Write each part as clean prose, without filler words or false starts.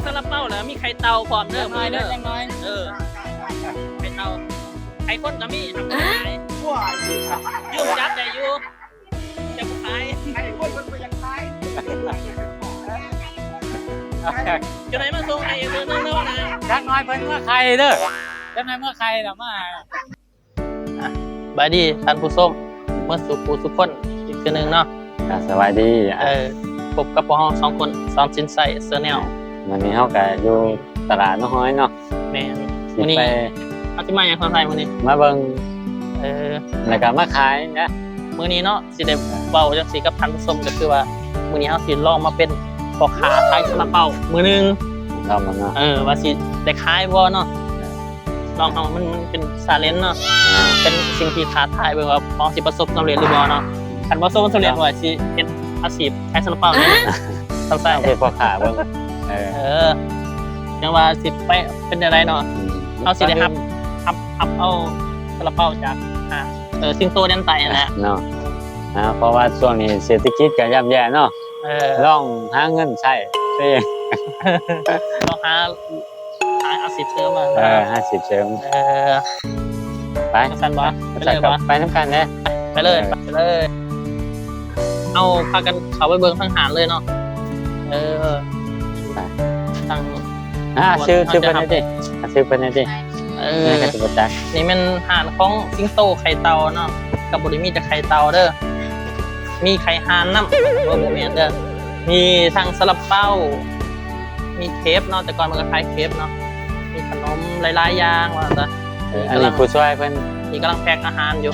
ซาลาเปาแล้วมีไข่เตาพร้อมเด้อมื้อนี้เด้อ ยังน้อย ไข่เตาไข่ข้นก็มีทำขาย ว้า ยุ่งจับได้อยู่จะขาย ไอ้คนมันไปยังไง จะไหนมาส่งในเมืองนึงเด้อนะ ยังน้อยเพิ่นเมื่อใครเด้อยังน้อยเมื่อใครน่ะมา บายดีท่านผู้ชมเมื่อสุขสุขคนอีกทีนึงเนาะ สวัสดี พบกับพวกเราสองคนซ้อมสินใส่เซอร์แนล วันนี้เฮาก็อยู่ตลาดน้อยเนาะ แมน สิ วันนี้ ไป เอาที่มาอย่างคนไทยวันนี้ มาเบิ่ง เออ แล้วก็มาขายนะ มื้อนี้เนาะสิได้เว้าจังซี่กับท่านผู้ชมก็คือว่ามื้อนี้เฮาสิลองมาเป็นพ่อค้าขายซาลาเปามื้อนึง เรามาเนาะ ว่าสิได้ขายบ่เนาะลองเอามันเป็นชาเลนจ์เนาะเป็นสิ่งที่ท้าทายเบิ่งว่าพอสิประสบความสำเร็จหรือบ่เนาะคันบ่ประสบความสำเร็จว่าสิเฮ็ดอาชีพขายซาลาเปาเนี่ยต้องใส่ เอาไปพ่อขาเบิ่งยังว่าสิไปเป็นอะไรเนาะเอาสิได้รับเอาซาลาเปาจากซิงโตแดนไตนั่นแหละ เนาะเพราะว่าช่วงนี้เศรษฐกิจก็ย่ำแย่เนาะลองหาเงินใช้ตัวเอง ลองหาอาชีพเสริมมา 50เสริมไป สันบ่ไปเลยบ่ ไปน้ำกันเนี่ย ไปเลยเอาพากันเขาไปเบิ่งทางหารเลยเนาะทาง ชื่อเป็นไงดิชื่อเป็นไงดินี่ก็จะประจักษ์ นี่มันหารของสิงโตไข่เตาเนาะกับบริมีแต่ไข่เตาเด้อมีไข่หานน้ำบ่แม่นเด้อมีทางซาลาเปามีเคฟเนาะแต่ก่อนมันก็ขายเคฟเนาะมีขนมหลายๆอย่างว่าซะ อันนี้ผู้ช่วยเพิ่น นี่กำลังแพ็คอาหารอยู่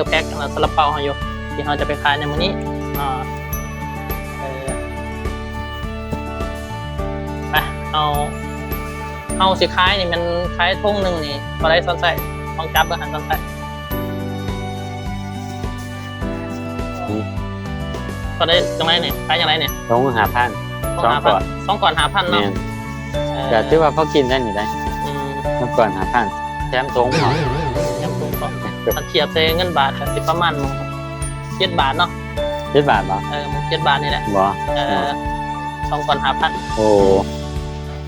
แพ็คซาลาเปาให้อยู่ที่เราจะไปขายในมื้อนี้ไปเอาสิขายนี่มันขายทุ่งหนึ่งนี่พอได้ซ้อนใส่ต้องจับอาหารซ้อนใส่พอได้จังไรเนี่ยขายอย่างไรเนี่ย ลง5,000 2 ก่อน5,000เนาะ แต่ที่ว่าเขากินได้นี่ได้เมื่อก่อน5,000แถมทงเนาะ ยังถูกต้องถ้าเทียบใช้เงินบาทก็สิประมาณ7 บาทเนาะ 7 บาทบ่ 7 บาทนี่แหละ บ่2 ก่อน5,000 โอ้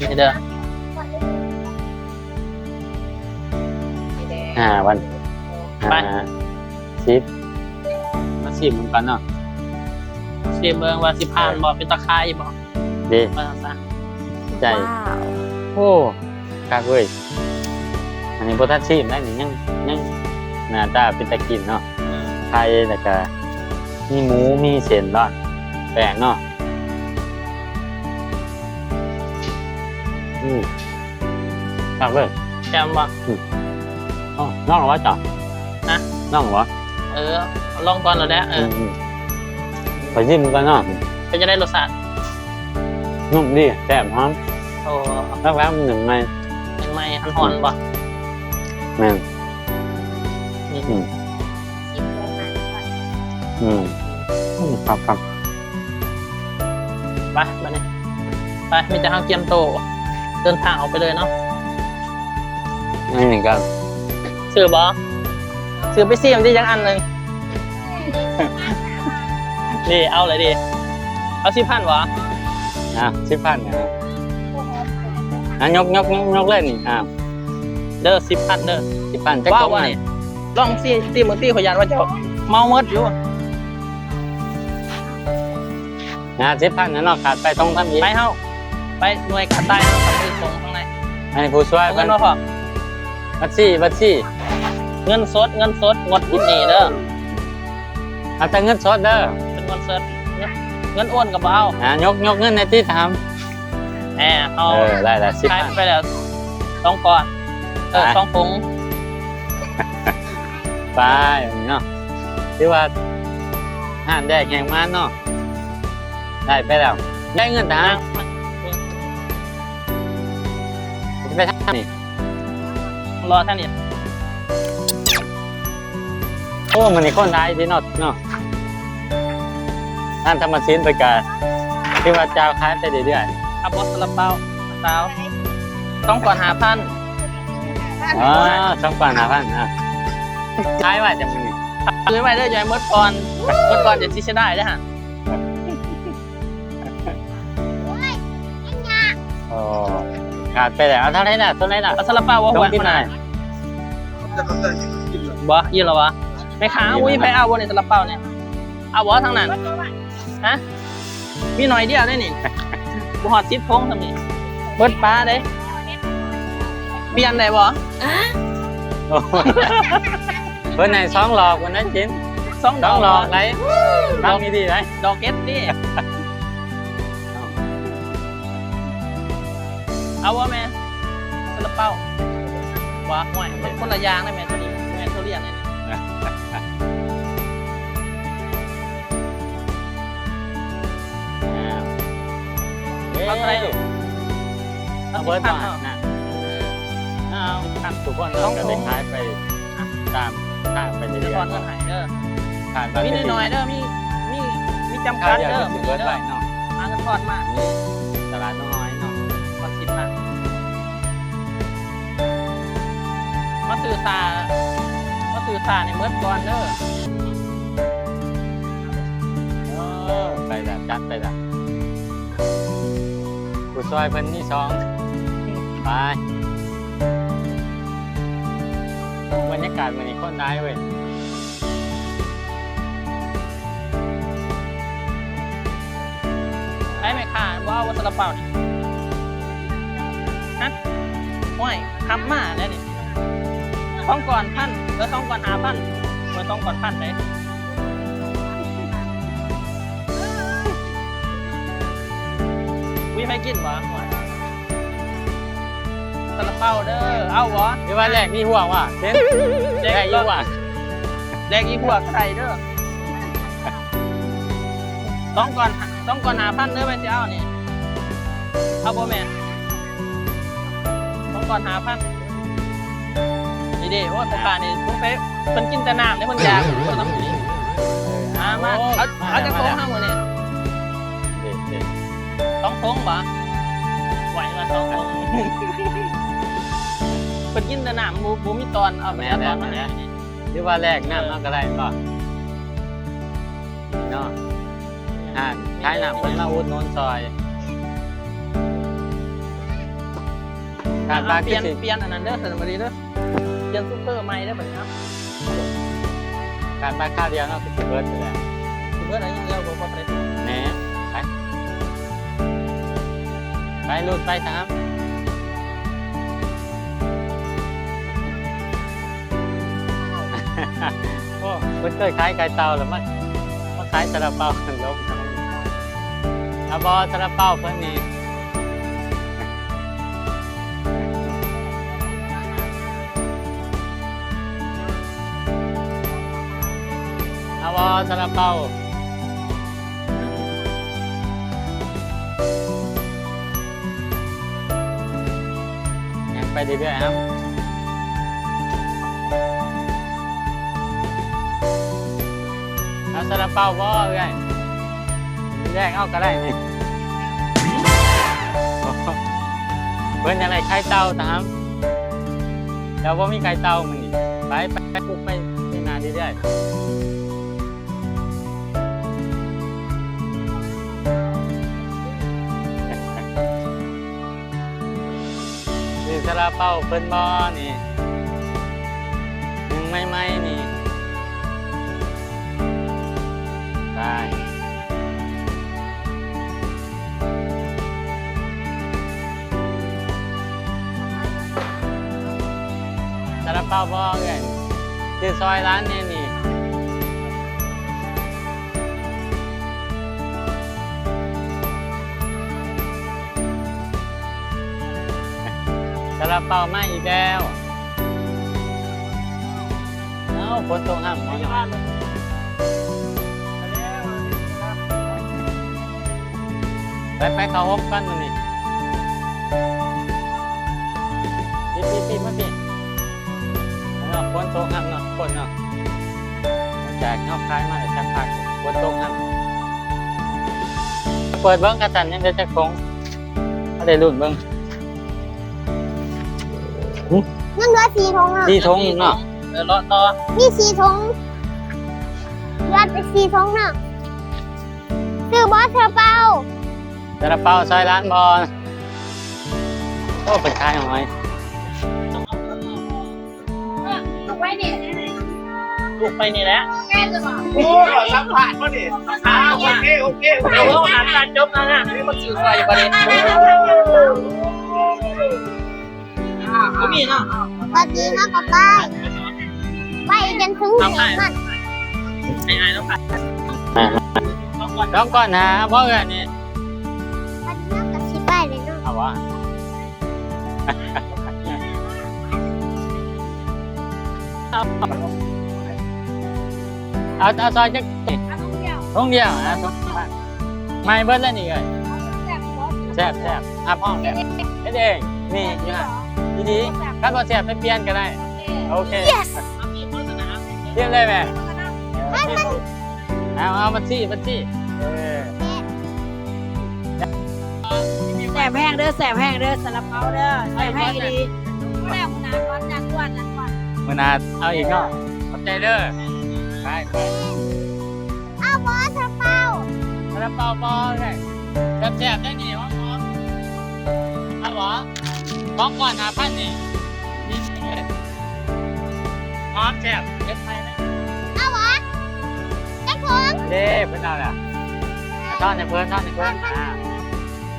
นี่เด้อวัน ไป 10มา10เหมือนกันเนาะ สิเมืองว่าสิผ่านบ่เป็นตะไคร้บ่ ดี ว่าซะ ใจโอ้คักเว้ยอันนี้บ่ทันชิมได้นี่ยังหน้าตาเป็นตะกินเนาะไทยแล้วก็มีหมูมีเส้นร้อนแป้งเนาะคักเว้ย แจมบ่ อ๋อน้องเหรอวะจ๊ะ นะ น้องเหรอ ลองก่อนแล้วแหละไปชิมกันเนาะ เป็นจะได้รสชาติ นุ่มดีแซ่บหอม โอ้ แล้วหนึ่งไง ยังไม่หันหอนบ่ แม่น ครับ ไปมาเนี่ยไปมีแต่ห้างเกียมโตเดินทางออกไปเลยเนาะ นี่เหมือนกัน ซื้อบ่ซื้อไปเสี่ยมที่ยังอันหนึ่งนี่เอาเลยดิเอา10,000วะ 10,000นะยกเล่นนี่เด้อ10,000เด้อ 10,000จะ ว้า ต ว ก วะ ไหน นี่ลองซี่มือซี่ขยันว่าจะเมาเมิดอยู่ 10,000นะเนาะขาดไปตรงทำอีก ไปเฮาไปหน่วยขาใต้ทำมือส่งข้างใน อันนี้ผู้ช่วย เงิ เพิ่ น น มาพอ บัตรซี่ เงินสดงดกินนี่เด้อ เอาแต่เงินสดเด้อ เป็นเงินสดเงินอ้วนกับเบาย กเงินในที่ท เอา ำได้ละ ขายไปแล้ว2 ก่อน2 ผง 10,000ไปเนาะที่ว่าห้านแดกแห่งมาเนาะได้ไปแล้วได้เงินทางไปทางนี่ รอท่านนี่ โอ้มันนี่คนไทยที่เนาะท่านธรรมศิลป์ไปกาที่ว่าเจ้าค้ายไปเรื่อย ครับบอสซาลาเปาสาว2 ก่อน5,000 อ๋อ2,500ท้ายว่าจะมันนี่ ซื้อไปเด้ออย่าให้หมดก่อนเดี๋ยวสิจะได้เด้อฮะ โอ้ ขาดไปแล้วเท่าไหร่น่ะตัวไหนน่ะ เอาซาลาเปาว่า ต้ หั อ ว งกิน ข หน่ นา อ ด ย บ่ยี่หรอวะแม่ค้าอุ้ยไปเอาบนในซาลาเปาเนี่ยเอาบ่ทางนั้นฮะมีหน่อยเดียวได้นี่บุหอดซิปพงทำนี่เบิดปลาเด้เปลี่ยนได้บ่ โอ้ยเพิ่นให้2หลอกวันนั้นกิน สองดอก 2หลอกไหนฟังดีๆไหน ดอกเก็ตดิเอาวะแม่ซาลาเปาบ่ห่วยมันคนละอย่างได้แม่ตัวนี้แม่ตัวเรียนนี่เอาอะไรลูก เอาเบิร์ดมานะเอาครับทุกคนเราก็ได้ขายไปตามทางไปเรื่ เดี๋ยว อย ก่อนเงินหายเด้อ ๆผ่านไป มี เรื่อย น้อยๆเด้อมีจำ ๆข้า กั ว ด เดียว เด้อ ก็ มี สิเบิร์ด เด้ ไป อ เนาะ มาเงินทอดมา นี่ตลาดน้อยเนาะ ทอด10 บาทมาสื่อสารในเมื่อก่อนเด้อ ไปละจัดไปละผู้ซอยเพิ่นนี่2ไปบรรยากาศมันนี่คนได้เว้ย ได้ไหมค่ะว่าวัตถุเปล่านี่ฮะห่วยคำมาแล้วนี่ท้องก่อนพันแล้วท้องก่อน5,000เมื่อท้องก่อนพันไหนวิไปกินวะห่วยซาลาเปาเด้อเอาวะ หรือว่าแรกนี่ห่วงว่ะเต้นแรกอยู่ว่ะ แดกอีหัวใส่เด้อต้องก่อน5,000เด้อไปเจ้านี่เอาบ่แม่ต้องก่อน5,000นี่เด้โอ้ยโอกาสนี่ทุกเป๊ะเพิ่นกินแต่น้ำเนี่ยเพิ่นอยากเพิ่นน้ำนี่มาเอาจะโค้งเฮามื้อนี้ เด็ด ต้องโค้งบ่ไหวมาต้องโค้งเพิ่นกินแต่น้ำบ่มีตอนเอาไปเอาตอนมาให้นี่ หรือว่าแรกน้ำมันก็ได้ป่ะเนาะขายน้ำเพิ่นมาอุดหนุนซอยการบ้าน เป ที่ ลี่ยน สิ เปลี่ยนอันนั้นเด้อสนบดีเด้อเปลี่ยนซุปเปอร์ใหม่เด้อบัดนี้ครับ การบ้านข้าวเดียวเนาะคือสิเบิร์ดไปแล้ว ซุปเปอร์อะไรยังเดียวบ่พอไป แหน่ไปรุ่นไปตามโอ้เพิ่นเคยขายไก่เตาแล้วมาขายซาลาเปาลงอาบอซาลาเปาเพิ่นนี่อาบอซาลาเปายังไปเรื่อยๆครับเอาซาลาเปาบ่เอ้ยแยกเอาก็ได้นี่เพิ่นอะไรไข่เต่าตามแล้วว่ามีไข่เต่ามันนี่ไปปุ๊บไปนานเรื่อยๆนี่ซาลาเปาเพิ่นบ่นี่ยังไม่นี่ได้ซาลาเปาบ่เอ้ยคือซอยร้านนี้นี่ซาลาเปามาอีกแล้วเอ้าฝนตกห้ามหมอหน่อยไปเข้าห้องกันมันนี่ปีมาปีแล้วฝนตกห้ามเนาะฝนเนาะจากนอกคายมาเลยสักพักฝนตกห้ามเปิดเบิ้งกระสันยังจะคงก็ได้รุ่นเบิ้ง นั่นเหลือ4 ธงอ่ะ ที่ทงเนาะ รอต่อ มี4 ธงเหลือไป4 ธงน่ะซื้อบอสเธอเปล่า ซาลาเปาซอยร้านบอล อ้เป็นคายหอย ถูกไว้เนี่ย ลูกไปนี่แหละ แม่จะบอก โอ้สัมผัสมาดิโอเคโอเค เอาเอาหนังการจบแล้วนะนี่มันสื่อไฟประเด็นก็มีเนาะ ตอนนี้นะป๊าป้าไปจนถึงเหตุมัน ไอ้ต้องไปต้องก่อน ต้องก่อนนะเพราะว่านี่ วันนี้กับชิไปเลยเนาะ เอาวะเอาซอยจักท้องเดียวนะไม่เบิ้ลแล้วนี่เลยแซ่บอาห้องแซ่บเฮ็ดเองนี่อยู่ฮะดีถ้าบ่แซ่บไปเปลี่ยนก็ได้โอเคเปลี่ยนเลยแม่เอาบัญชีแสบแห้งเด้อแสบแห้งเด้อสลับเปาเด้อแสบแห้งดีแม่คุณนาก่อนจันวัน มื้อหน้าเอาอีกเนาะขอบใจเด้อไป เอาบอสเปล่า ซาลาเปาบอเลยแซ่บได้นี่หอมเอาบ่ของก่อน5,000นี่หอมแซ่บเฮ็ดไปนะ เอาบอสแจ็คผม เด้เพิ่นเอาล่ะทอดให้เพิ่น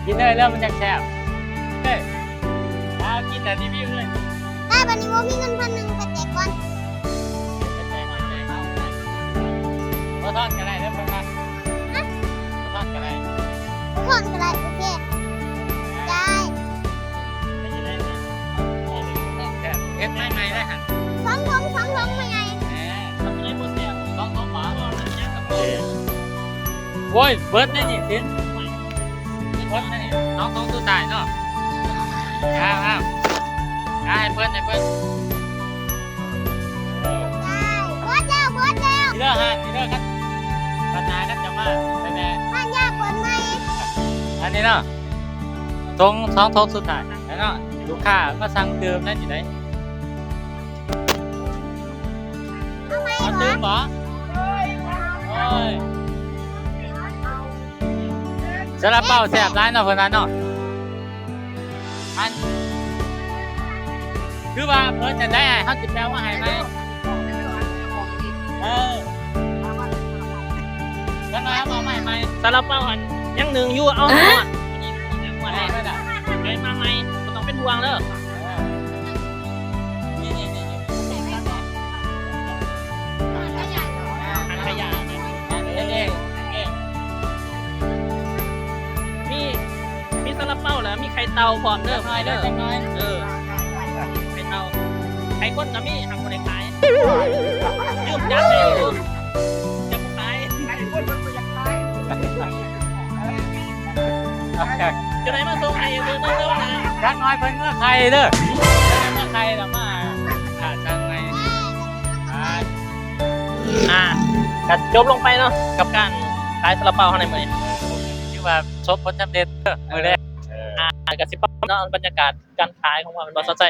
กินเลยเริ่มมันจะแซ่บเฮ้ยเอากินแต่รีวิวเลย ได้บันนี้ว่ามีเงิน1,000ไปแจกก่อน บ่ทอดก็ได้เด้อเพิ่นมาบ่ทอดก็ได้ ทุกคนก็ได้โอเคได้ เฮ็ดใหม่ๆได้หั่น ท้องไม่ไง โว้ยเบิร์ดได้นี่สินเบิร์ดได้นี่น้องตัวตายเนาะอ้าวให้เบิร์ดได้บอสแล้ว ทีเด้อฮะทีเด้อครับปัญหากันจะมาไปแม่ บ้านยากกว่าไหม อันนี้เนาะทงสุดท้ายแล้วเนาะลูกค้ามาสั่งเติมได้ที่ไหน ทำไม เอา เหร เติ อ มเหรอโอ้ยซาลาเปาแซ่บร้ายเนาะเพิ่นว่าเนาะอันคือว่าเพิ่นจะได้ให้เฮาสิแปลว่าให้ไหมกันมาเอาใหม่ไหม ซาลาเปาหันยังหนึ่งอยู่เอาหมดมาเลยไอ้มาใหม่ก็ต้องเป็นห่วงเด้อ ถังขยะมีซาลาเปาแล้วมีไข่เตาพร้อมเด้อพายเด้อไข่เตาไข่ข้นก็มีทำคนขายยืมยัดเลยจะขายจะไหนมาส่งให้เด้อนะ รักน้อยเพิ่นเมื่อใครเด้อเมื่อใครละมาช่างไง กัดจบลงไปเนาะกับการขายซาลาเปาข้างในมือ ที่ว่าชบผลสำเร็จมือแรก กับสิบเนาะบรรยากาศการขายของความเป็นบอสใจ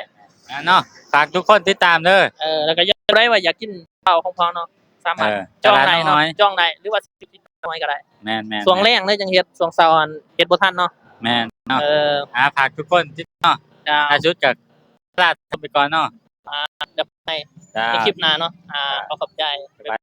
เนาะฝากทุกคนติดตามเด้อ แล้วก็ยังได้ว่าอยากกินเปาของพอเนาะสามารถจองได้เนาะจองได้หรือว่าสิบที่น้อยก็ได้ แม่น สวงแรงเลยจังเฮ็ดสวงเซาอันเฮ็ดบ่ทันเนาะ แม่นเนาะ ฝากทุกคนที่เนาะ ดาว อาชุดกับลาดไปก่อนเนาะ เดี๋ยวไปในคลิปหน้าเนาะขอขอบใจ ไป